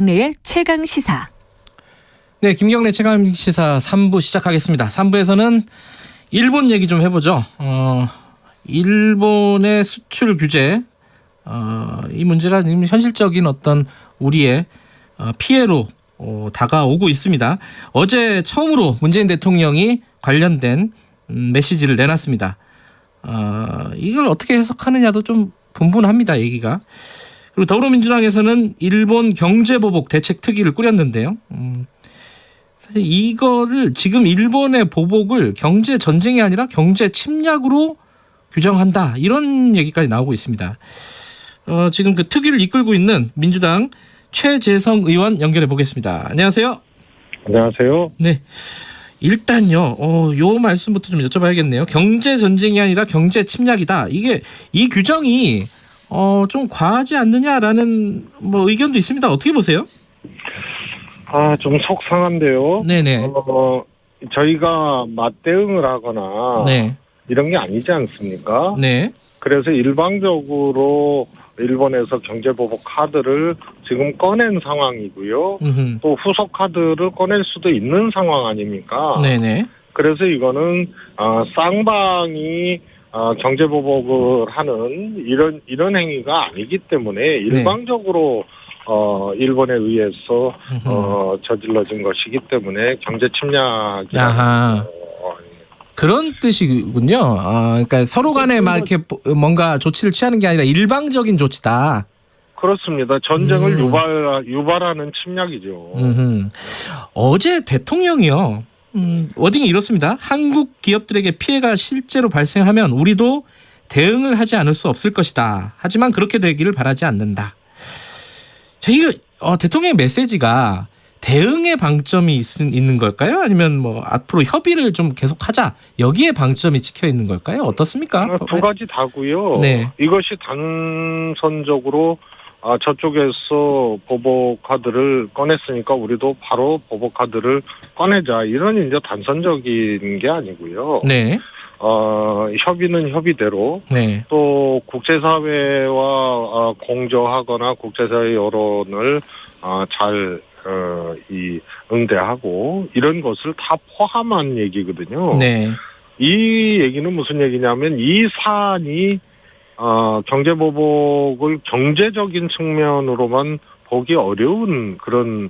김경래의 최강 시사. 네, 김경래 최강 시사 3부 시작하겠습니다. 3부에서는 일본 얘기 좀 해보죠. 일본의 수출 규제, 이 문제가 현실적인 어떤 우리의 피해로 다가오고 있습니다. 어제 처음으로 문재인 대통령이 관련된 메시지를 내놨습니다. 이걸 어떻게 해석하느냐도 좀 분분합니다, 얘기가. 그리고 더불어민주당에서는 일본 경제보복 대책특위를 꾸렸는데요. 사실 이거를 지금 일본의 보복을 경제 전쟁이 아니라 경제 침략으로 규정한다, 이런 얘기까지 나오고 있습니다. 지금 그 특위를 이끌고 있는 민주당 최재성 의원 연결해 보겠습니다. 안녕하세요. 안녕하세요. 네. 일단요, 요 말씀부터 좀 여쭤봐야겠네요. 경제 전쟁이 아니라 경제 침략이다. 이 규정이 좀 과하지 않느냐라는 의견도 있습니다. 어떻게 보세요? 좀 속상한데요. 네네. 저희가 맞대응을 하거나 네. 이런 게 아니지 않습니까? 네. 그래서 일방적으로 일본에서 경제보복 카드를 지금 꺼낸 상황이고요. 또 후속 카드를 꺼낼 수도 있는 상황 아닙니까? 네네. 그래서 이거는 쌍방이 경제보복을 하는 이런 행위가 아니기 때문에 일방적으로 일본에 의해서 저질러진 것이기 때문에 경제 침략이 그런 뜻이군요. 그러니까 서로 간에 막 이렇게 뭔가 조치를 취하는 게 아니라 일방적인 조치다. 그렇습니다. 전쟁을 유발하는 침략이죠. 어제 대통령이요. 워딩이 이렇습니다. 한국 기업들에게 피해가 실제로 발생하면 우리도 대응을 하지 않을 수 없을 것이다. 하지만 그렇게 되기를 바라지 않는다. 자, 이거 대통령의 메시지가 대응의 방점이 있는 걸까요? 아니면 앞으로 협의를 좀 계속하자, 여기에 방점이 찍혀 있는 걸까요? 어떻습니까? 두 가지 다고요. 네. 이것이 단선적으로 저쪽에서 보복 카드를 꺼냈으니까 우리도 바로 보복 카드를 꺼내자, 이런 이제 단선적인 게 아니고요. 네. 협의는 협의대로, 네. 또 국제사회와 공조하거나 국제사회 여론을 잘 응대하고 이런 것을 다 포함한 얘기거든요. 네. 이 얘기는 무슨 얘기냐면, 이 사안이 경제보복을 경제적인 측면으로만 보기 어려운 그런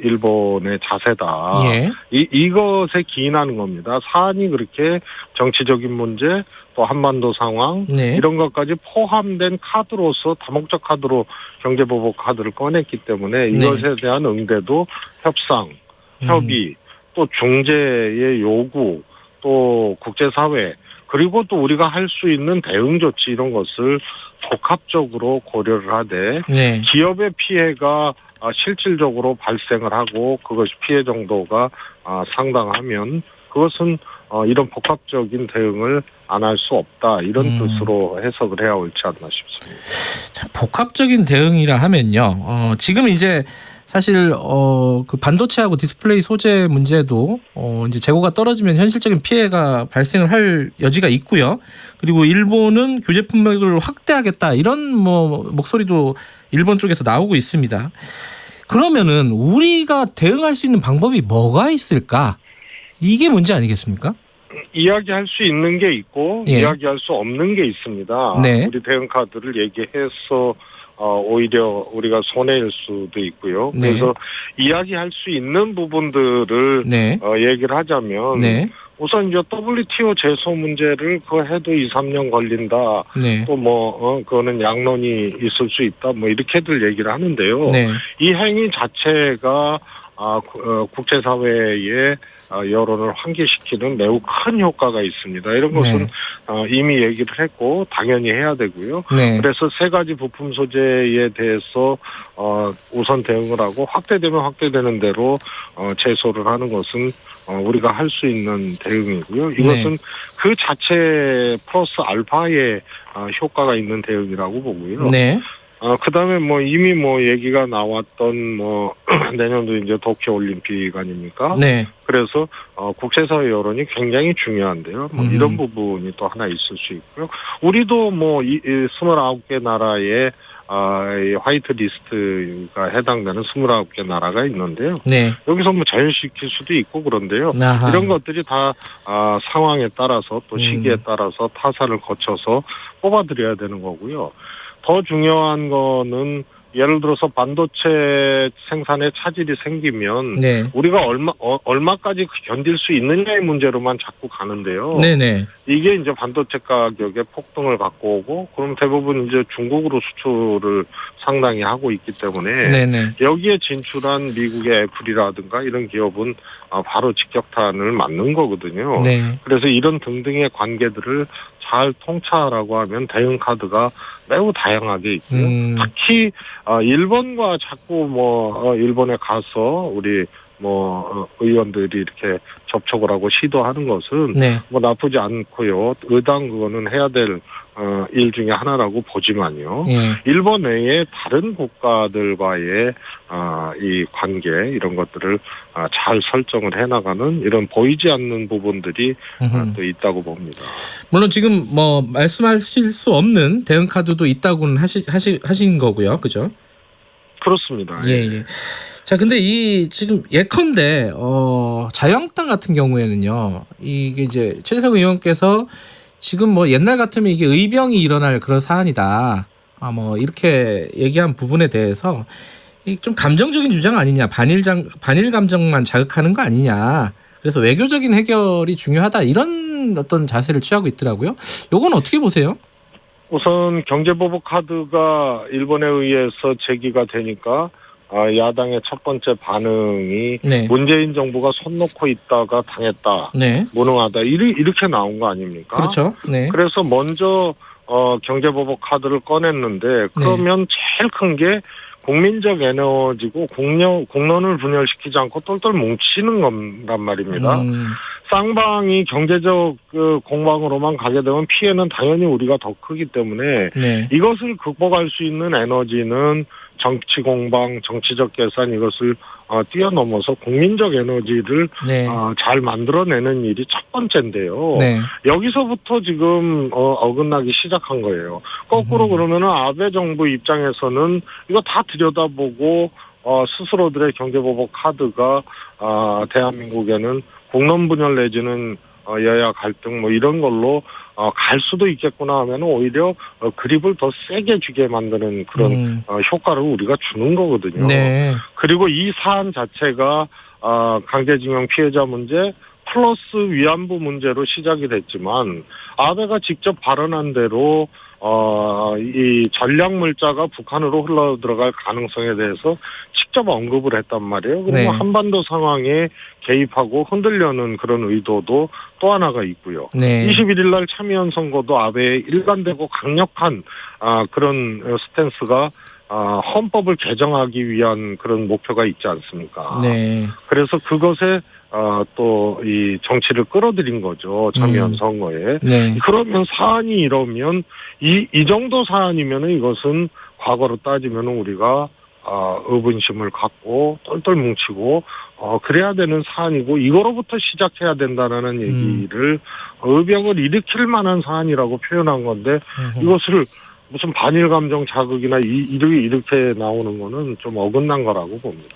일본의 자세다. 예. 이것에 기인하는 겁니다. 사안이 그렇게 정치적인 문제, 또 한반도 상황, 네. 이런 것까지 포함된 카드로서 다목적 카드로 경제보복 카드를 꺼냈기 때문에 이것에 대한 응대도 협상, 협의, 또 중재의 요구, 또 국제사회, 그리고 또 우리가 할 수 있는 대응 조치, 이런 것을 복합적으로 고려를 하되, 네. 기업의 피해가 실질적으로 발생을 하고 그것이 피해 정도가 상당하면 그것은 이런 복합적인 대응을 안 할 수 없다, 이런 뜻으로 해석을 해야 옳지 않나 싶습니다. 자, 복합적인 대응이라 하면요. 지금 이제 사실 그 반도체하고 디스플레이 소재 문제도 이제 재고가 떨어지면 현실적인 피해가 발생을 할 여지가 있고요. 그리고 일본은 규제 품목을 확대하겠다, 이런 목소리도 일본 쪽에서 나오고 있습니다. 그러면은 우리가 대응할 수 있는 방법이 뭐가 있을까? 이게 문제 아니겠습니까? 이야기할 수 있는 게 있고, 예. 이야기할 수 없는 게 있습니다. 네. 우리 대응 카드를 얘기해서 오히려 우리가 손해일 수도 있고요. 네. 그래서 이야기할 수 있는 부분들을 네. 얘기를 하자면, 네. 우선 이제 WTO 제소 문제를 그거 해도 2-3년 걸린다. 네. 또 그거는 양론이 있을 수 있다. 이렇게들 얘기를 하는데요. 네. 이 행위 자체가 국제사회의 여론을 환기시키는 매우 큰 효과가 있습니다. 이런 것은 이미 얘기를 했고 당연히 해야 되고요. 네. 그래서 세 가지 부품 소재에 대해서 우선 대응을 하고, 확대되면 확대되는 대로 제소를 하는 것은 우리가 할 수 있는 대응이고요. 이것은 그 자체 플러스 알파의 효과가 있는 대응이라고 보고요. 네. 그다음에 이미 얘기가 나왔던 내년도 이제 도쿄 올림픽 아닙니까? 네. 그래서 국제사회 여론이 굉장히 중요한데요. 이런 부분이 또 하나 있을 수 있고요. 우리도 29개 나라의 이 화이트 리스트가 해당되는 29개 나라가 있는데요. 네. 여기서 뭐 자유시킬 수도 있고 그런데요. 아하. 이런 것들이 다 상황에 따라서 또 시기에 따라서 타사를 거쳐서 뽑아들여야 되는 거고요. 더 중요한 거는 예를 들어서 반도체 생산에 차질이 생기면 네. 우리가 얼마까지 견딜 수 있느냐의 문제로만 자꾸 가는데요. 네네. 이게 이제 반도체 가격의 폭등을 갖고 오고 그럼 대부분 이제 중국으로 수출을 상당히 하고 있기 때문에 네네. 여기에 진출한 미국의 애플이라든가 이런 기업은 바로 직격탄을 맞는 거거든요. 네. 그래서 이런 등등의 관계들을 잘 통찰하라고 하면 대응 카드가 매우 다양하게 있고요. 특히 일본과 자꾸 일본에 가서 우리 의원들이 이렇게 접촉을 하고 시도하는 것은 네. 나쁘지 않고요. 의당 그거는 해야 될 일 중에 하나라고 보지만요. 예. 일본 외에 다른 국가들과의 이 관계 이런 것들을 잘 설정을 해나가는 이런 보이지 않는 부분들이 또 있다고 봅니다. 물론 지금 말씀하실 수 없는 대응 카드도 있다고는 하신 거고요, 그죠? 그렇습니다. 예. 자, 근데 지금 예컨대 자유한국당 같은 경우에는요, 이게 이제 최재성 의원께서 지금 옛날 같으면 이게 의병이 일어날 그런 사안이다. 이렇게 얘기한 부분에 대해서 좀 감정적인 주장 아니냐, 반일 감정만 자극하는 거 아니냐. 그래서 외교적인 해결이 중요하다 이런 어떤 자세를 취하고 있더라고요. 요건 어떻게 보세요? 우선 경제보복 카드가 일본에 의해서 제기가 되니까 야당의 첫 번째 반응이 네. 문재인 정부가 손 놓고 있다가 당했다. 네. 무능하다. 이렇게 나온 거 아닙니까? 그렇죠. 네. 그래서 먼저 경제보복 카드를 꺼냈는데 그러면 제일 큰 게 국민적 에너지고 국론을 분열시키지 않고 똘똘 뭉치는 건단 말입니다. 쌍방이 경제적 공방으로만 가게 되면 피해는 당연히 우리가 더 크기 때문에 네. 이것을 극복할 수 있는 에너지는 정치 공방, 정치적 계산 이것을 뛰어넘어서 국민적 에너지를 네. 잘 만들어내는 일이 첫 번째인데요. 네. 여기서부터 지금 어긋나기 시작한 거예요. 거꾸로 그러면은 아베 정부 입장에서는 이거 다 들여다보고 스스로들의 경제보복 카드가 대한민국에는 국론 분열 내지는 여야 갈등 이런 걸로 갈 수도 있겠구나 하면 오히려 그립을 더 세게 주게 만드는 그런 효과를 우리가 주는 거거든요. 네. 그리고 이 사안 자체가 강제징용 피해자 문제 플러스 위안부 문제로 시작이 됐지만 아베가 직접 발언한 대로 이 전략 물자가 북한으로 흘러 들어갈 가능성에 대해서 직접 언급을 했단 말이에요. 그러면 네. 한반도 상황에 개입하고 흔들려는 그런 의도도 또 하나가 있고요. 네. 21일 날 참여연 선거도 아베의 일관되고 강력한 그런 스탠스가 헌법을 개정하기 위한 그런 목표가 있지 않습니까? 네. 그래서 그것에 또 이 정치를 끌어들인 거죠. 참여연 선거에. 네. 그러면 사안이 이러면 이 정도 사안이면은 이것은 과거로 따지면 우리가 의분심을 갖고 똘똘 뭉치고 그래야 되는 사안이고 이거로부터 시작해야 된다는 얘기를 의병을 일으킬 만한 사안이라고 표현한 건데 이것을 무슨 반일 감정 자극이나 이렇게 나오는 거는 좀 어긋난 거라고 봅니다.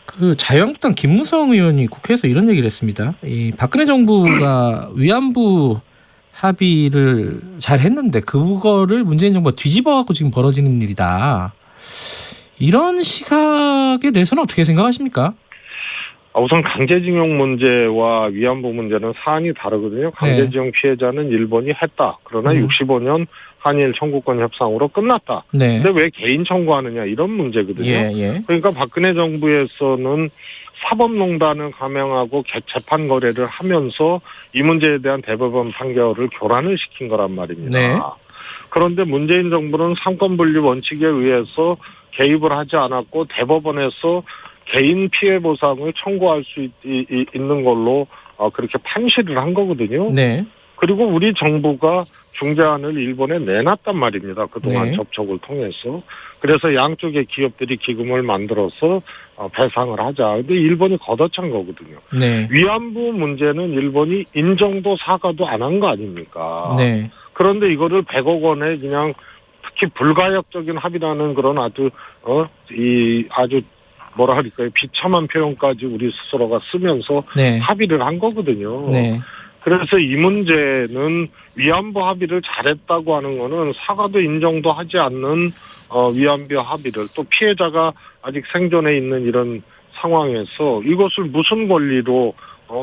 그 자유한국당 김무성 의원이 국회에서 이런 얘기를 했습니다. 이 박근혜 정부가 위안부 합의를 잘 했는데 그거를 문재인 정부가 뒤집어갖고 지금 벌어지는 일이다. 이런 시각에 대해서는 어떻게 생각하십니까? 우선 강제징용 문제와 위안부 문제는 사안이 다르거든요. 강제징용 피해자는 일본이 했다. 그러나 65년 한일 청구권 협상으로 끝났다. 네. 근데 왜 개인 청구하느냐 이런 문제거든요. 예. 그러니까 박근혜 정부에서는 사법농단을 감행하고 재판 거래를 하면서 이 문제에 대한 대법원 판결을 교란을 시킨 거란 말입니다. 네. 그런데 문재인 정부는 삼권분립 원칙에 의해서 개입을 하지 않았고 대법원에서 개인 피해 보상을 청구할 수 있는 걸로 그렇게 판시를 한 거거든요. 네. 그리고 우리 정부가 중재안을 일본에 내놨단 말입니다. 그동안 네. 접촉을 통해서. 그래서 양쪽의 기업들이 기금을 만들어서 배상을 하자. 근데 일본이 걷어찬 거거든요. 네. 위안부 문제는 일본이 인정도 사과도 안 한 거 아닙니까? 네. 그런데 이거를 100억 원에 그냥 극히 불가역적인 합의라는 그런 아주 아주 뭐라 할까요? 비참한 표현까지 우리 스스로가 쓰면서 네. 합의를 한 거거든요. 네. 그래서 이 문제는 위안부 합의를 잘했다고 하는 거는 사과도 인정도 하지 않는 위안부 합의를 또 피해자가 아직 생존해 있는 이런 상황에서 이것을 무슨 권리로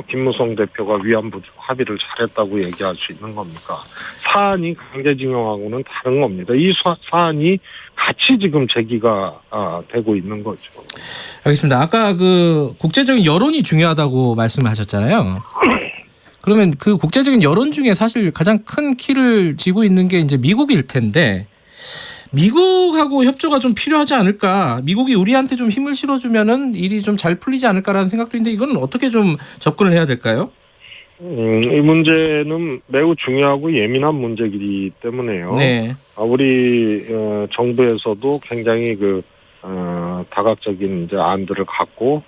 김무성 대표가 위안부 합의를 잘했다고 얘기할 수 있는 겁니까? 사안이 강제징용하고는 다른 겁니다. 이 사안이 같이 지금 제기가 되고 있는 거죠. 알겠습니다. 아까 그 국제적인 여론이 중요하다고 말씀하셨잖아요. 그러면 그 국제적인 여론 중에 사실 가장 큰 키를 쥐고 있는 게 이제 미국일 텐데 미국하고 협조가 좀 필요하지 않을까? 미국이 우리한테 좀 힘을 실어주면은 일이 좀 잘 풀리지 않을까라는 생각도 있는데 이건 어떻게 좀 접근을 해야 될까요? 이 문제는 매우 중요하고 예민한 문제이기 때문에요. 네. 우리 정부에서도 굉장히 다각적인 이제 안들을 갖고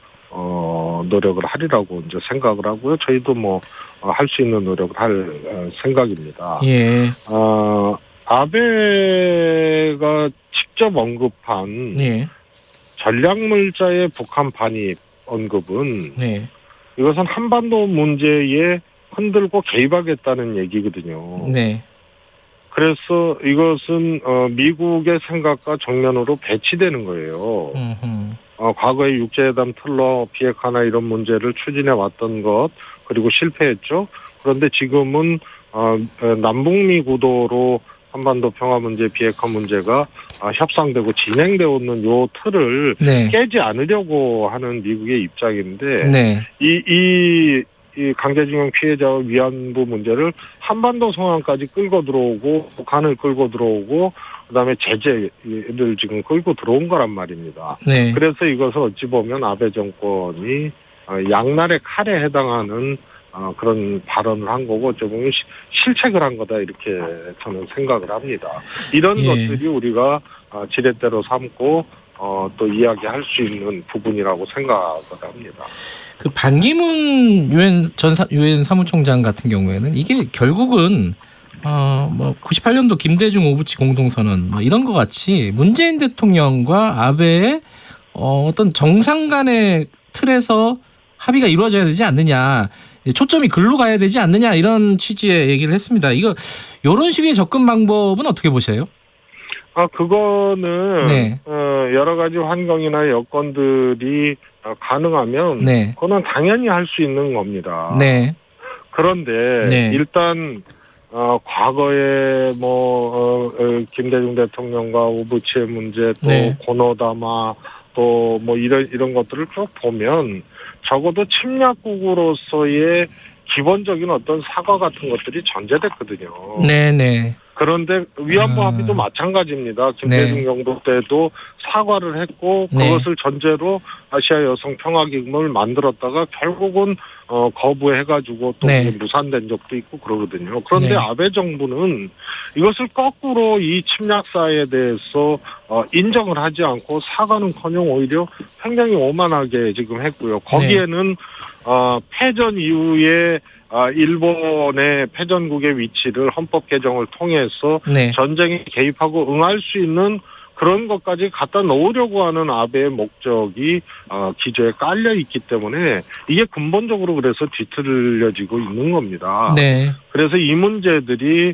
노력을 하리라고 이제 생각을 하고요. 저희도 뭐 할 수 있는 노력을 할 생각입니다. 예. 아베가 직접 언급한 네. 전략물자의 북한 반입 언급은 네. 이것은 한반도 문제에 흔들고 개입하겠다는 얘기거든요. 네. 그래서 이것은 미국의 생각과 정면으로 배치되는 거예요. 과거에 육제회담 틀로 비핵화나 이런 문제를 추진해 왔던 것 그리고 실패했죠. 그런데 지금은 남북미 구도로 한반도 평화 문제, 비핵화 문제가 협상되고 진행되어 있는 요 틀을 네. 깨지 않으려고 하는 미국의 입장인데 네. 이 강제징용 피해자와 위안부 문제를 한반도 상황까지 끌고 들어오고 북한을 끌고 들어오고 그다음에 제재를 지금 끌고 들어온 거란 말입니다. 네. 그래서 이것을 어찌 보면 아베 정권이 양날의 칼에 해당하는 그런 발언을 한 거고 어찌 보면 실책을 한 거다 이렇게 저는 생각을 합니다. 이런 예. 것들이 우리가 지렛대로 삼고 또 이야기할 수 있는 부분이라고 생각을 합니다. 그 반기문 유엔 사무총장 같은 경우에는 이게 결국은 뭐 98년도 김대중 오부치 공동선언 뭐 이런 것 같이 문재인 대통령과 아베의 어떤 정상 간의 틀에서 합의가 이루어져야 되지 않느냐. 초점이 글로 가야 되지 않느냐 이런 취지의 얘기를 했습니다. 이런 식의 접근 방법은 어떻게 보세요? 그거는 네. 여러 가지 환경이나 여건들이 가능하면 네. 그거는 당연히 할 수 있는 겁니다. 네. 그런데 네. 일단 과거에 김대중 대통령과 오부치의 문제 또 네. 고노다마 또 뭐 이런 것들을 쭉 보면 적어도 침략국으로서의 기본적인 어떤 사과 같은 것들이 전제됐거든요. 네네. 그런데 위안부 합의도 마찬가지입니다. 김대중 네. 정부 때도 사과를 했고 네. 그것을 전제로 아시아 여성 평화기금을 만들었다가 결국은 거부해가지고 또 네. 그게 무산된 적도 있고 그러거든요. 그런데 네. 아베 정부는 이것을 거꾸로 이 침략사에 대해서 인정을 하지 않고 사과는커녕 오히려 굉장히 오만하게 지금 했고요. 거기에는 패전 이후에 일본의 패전국의 위치를 헌법 개정을 통해서 네. 전쟁에 개입하고 응할 수 있는 그런 것까지 갖다 놓으려고 하는 아베의 목적이 기저에 깔려 있기 때문에 이게 근본적으로 그래서 뒤틀려지고 있는 겁니다. 네. 그래서 이 문제들이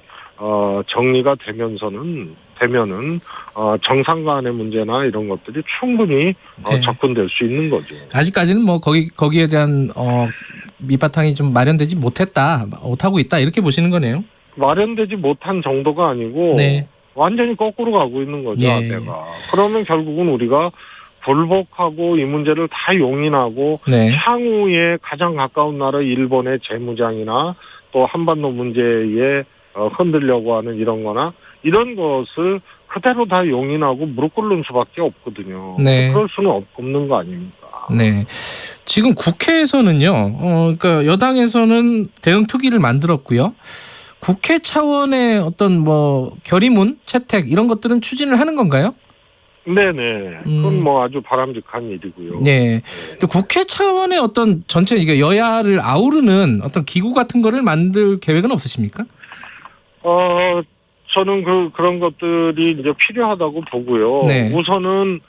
정리가 되면은 정상 간의 문제나 이런 것들이 충분히 네. 접근될 수 있는 거죠. 아직까지는 뭐 거기에 대한 밑바탕이 좀 마련되지 못하고 있다 이렇게 보시는 거네요. 마련되지 못한 정도가 아니고 네. 완전히 거꾸로 가고 있는 거죠. 예. 아베가. 그러면 결국은 우리가 불복하고 이 문제를 다 용인하고 네. 향후에 가장 가까운 나라 일본의 재무장이나 또 한반도 문제에 흔들려고 하는 이런 거나 이런 것을 그대로 다 용인하고 무릎 꿇는 수밖에 없거든요. 네. 그럴 수는 없는 거 아닙니까? 네. 지금 국회에서는요. 그러니까 여당에서는 대응 특위를 만들었고요. 국회 차원의 어떤 뭐 결의문, 채택 이런 것들은 추진을 하는 건가요? 네네. 그건 뭐 아주 바람직한 일이고요. 네. 또 국회 차원의 어떤 전체 이게 여야를 아우르는 어떤 기구 같은 거를 만들 계획은 없으십니까? 저는 그런 것들이 이제 필요하다고 보고요. 네. 우선은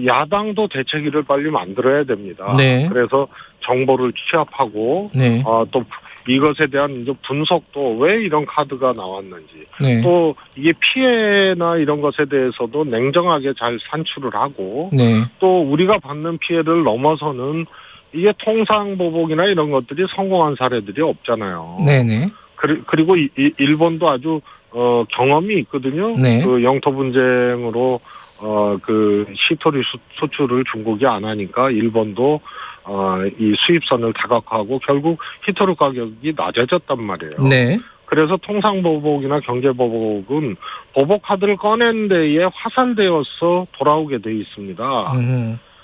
야당도 대책위를 빨리 만들어야 됩니다. 네. 그래서 정보를 취합하고 네. 또 이것에 대한 이제 분석도 왜 이런 카드가 나왔는지 네. 또 이게 피해나 이런 것에 대해서도 냉정하게 잘 산출을 하고 네. 또 우리가 받는 피해를 넘어서는 이게 통상보복이나 이런 것들이 성공한 사례들이 없잖아요. 네네. 그리고 일본도 아주 경험이 있거든요. 네. 그 영토 분쟁으로 그 시토리 수출을 중국이 안 하니까 일본도 이 수입선을 다각화하고 결국 히토류 가격이 낮아졌단 말이에요. 네. 그래서 통상보복이나 경제보복은 보복 카드를 꺼낸 데에 화살되어서 돌아오게 돼 있습니다.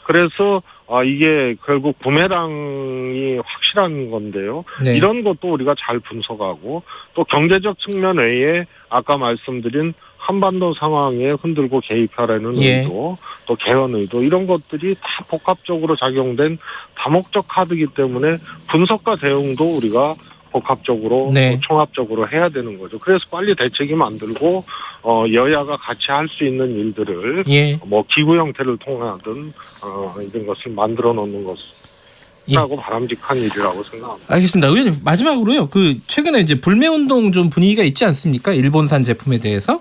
그래서 이게 결국 부메랑이 확실한 건데요. 네. 이런 것도 우리가 잘 분석하고 또 경제적 측면 외에 아까 말씀드린 한반도 상황에 흔들고 개입하라는 예. 의도, 또 개헌 의도 이런 것들이 다 복합적으로 작용된 다목적 카드이기 때문에 분석과 대응도 우리가 복합적으로 네. 또 총합적으로 해야 되는 거죠. 그래서 빨리 대책이 만들고 여야가 같이 할 수 있는 일들을 예. 뭐 기구 형태를 통하든 이런 것을 만들어 놓는 것이라고 바람직한 일이라고 생각합니다. 알겠습니다. 의원님 마지막으로요. 그 최근에 이제 불매운동 좀 분위기가 있지 않습니까? 일본산 제품에 대해서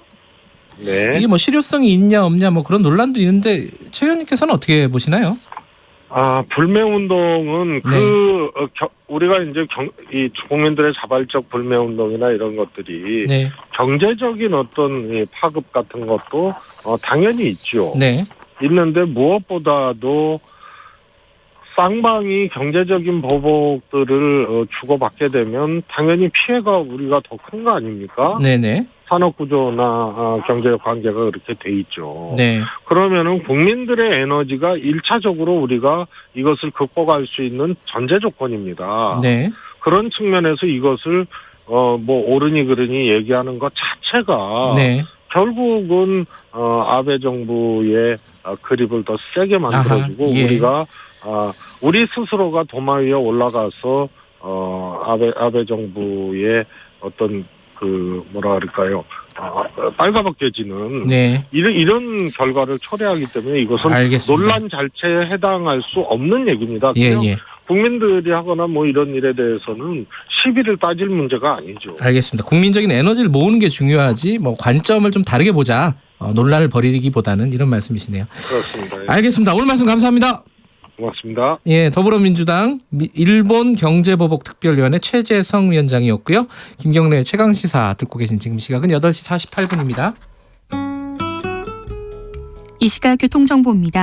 네. 이게 뭐 실효성이 있냐 없냐 뭐 그런 논란도 있는데 최 의원님께서는 어떻게 보시나요? 불매운동은 우리가 이제 이 국민들의 자발적 불매운동이나 이런 것들이 네. 경제적인 어떤 이 파급 같은 것도 당연히 있죠. 네. 있는데 무엇보다도 쌍방이 경제적인 보복들을 주고받게 되면 당연히 피해가 우리가 더 큰 거 아닙니까? 네네. 산업구조나 경제적 관계가 그렇게 돼 있죠. 네. 그러면은 국민들의 에너지가 1차적으로 우리가 이것을 극복할 수 있는 전제 조건입니다. 네. 그런 측면에서 이것을 뭐 옳으니 그르니 얘기하는 것 자체가 네. 결국은 아베 정부의 그립을 더 세게 만들어주고 아하, 예. 우리가 우리 스스로가 도마 위에 올라가서 아베 정부의 어떤 그 뭐라 그럴까요? 빨가벗겨지는 네. 이런 결과를 초래하기 때문에 이것은 알겠습니다. 논란 자체에 해당할 수 없는 얘기입니다. 예, 그냥 예. 국민들이 하거나 뭐 이런 일에 대해서는 시비를 따질 문제가 아니죠. 알겠습니다. 국민적인 에너지를 모으는 게 중요하지 뭐 관점을 좀 다르게 보자. 논란을 벌이기보다는 이런 말씀이시네요. 그렇습니다. 예. 알겠습니다. 오늘 말씀 감사합니다. 고맙습니다. 예, 더불어민주당 일본 경제보복 특별위원회 최재성 위원장이었고요. 김경래 최강시사 듣고 계신 지금 시각은 8시 48분입니다. 이 시각 교통정보입니다.